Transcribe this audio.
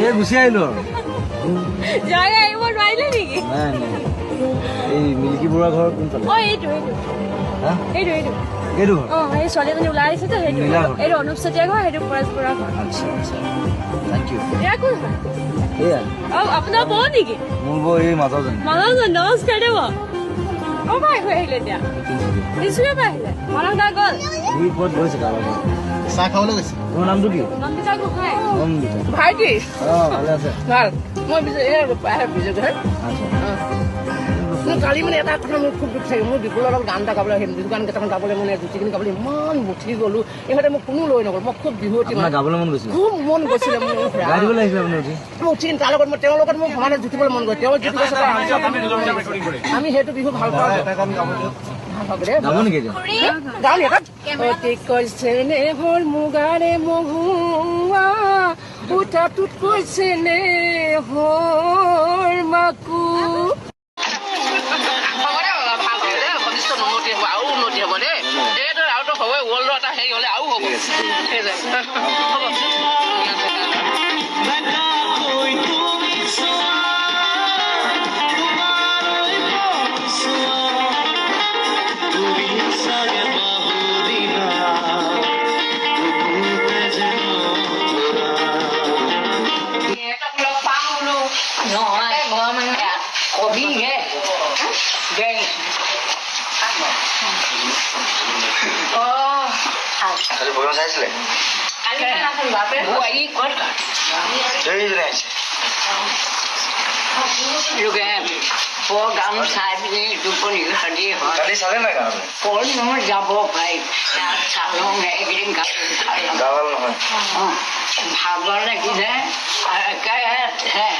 এই গুচি আহিলো জাগা আহিব নোৱাৰিলে নেকি? নাই নাই এই মিল্কী বৰুৱা ঘৰ কোনফালে এইটো হা এইটো এইটো ঘৰ এই ছোৱালীজনী ওলাই আহিছে তো সেইটো নীলা ঘৰ। এইটো অনুপ চেতিয়া ঘৰ সেইটো পৰেশ বৰুৱা ঘৰ আচ্ছা আচ্ছা থেংক ইউ এয়া কোন হয় এয়া আপোনাৰ বৌ নেকি? মোৰ বৌ এই মাজৰজনী মানুহজন নমস্কাৰ দেৱ ক'ৰ পৰা আহিলে এতিয়া? তিনিচুকীয়াৰ পৰা আহিলে মনত গা গ'ল সি ক'ত গৈছে কাৰোবাৰ চাহ খাবলৈ গৈছে তোমাৰ নামটো কি নন্দিতা গোহাঁই নন্দিতা ভাইটি অঁ ভালে আছে ভাল মই বিজয় ঘৰ আচ্ছা কালি মানে এটা কথা মোৰ খুব দুখ থাকে মোৰ বিপুলৰ লগত গান এটা গাবলৈ আহিম বিহু গান কেইটামান গাবলৈ মানে জুতিখিনি গাবলৈ ইমান মুঠি গ'লো ইহঁতে মোক কোনো লৈ নগ'ল মই খুব বিহুৱতী আপোনাৰ গাবলৈ মন গৈছিলে খুব মন গৈছিলে মোৰ গাই দিবলৈ আহিছিলে আপুনি উঠি মই উঠি তাৰ লগত মই তেওঁৰ লগত মোক মানে জুতিবলৈ মন গ'ল তেওঁ জুতি গৈছে আমি সেইটো বিহু ভাল পাওঁ গাব নেকি এতিয়া গান এটাত অতি কৈছে নে হ'ল মুগাৰে মহুৱা উঠাটোত কৈছে নে হ'ল মাকু চাইছিলে গান চাই পিনি টোপনি সাজি হয় কালি চালে নাই গান ক'ত যাব পাৰি তাত চালোঁ এইকেইদিন গাওয়াল নহয় ভাগৰ লাগিলে হয়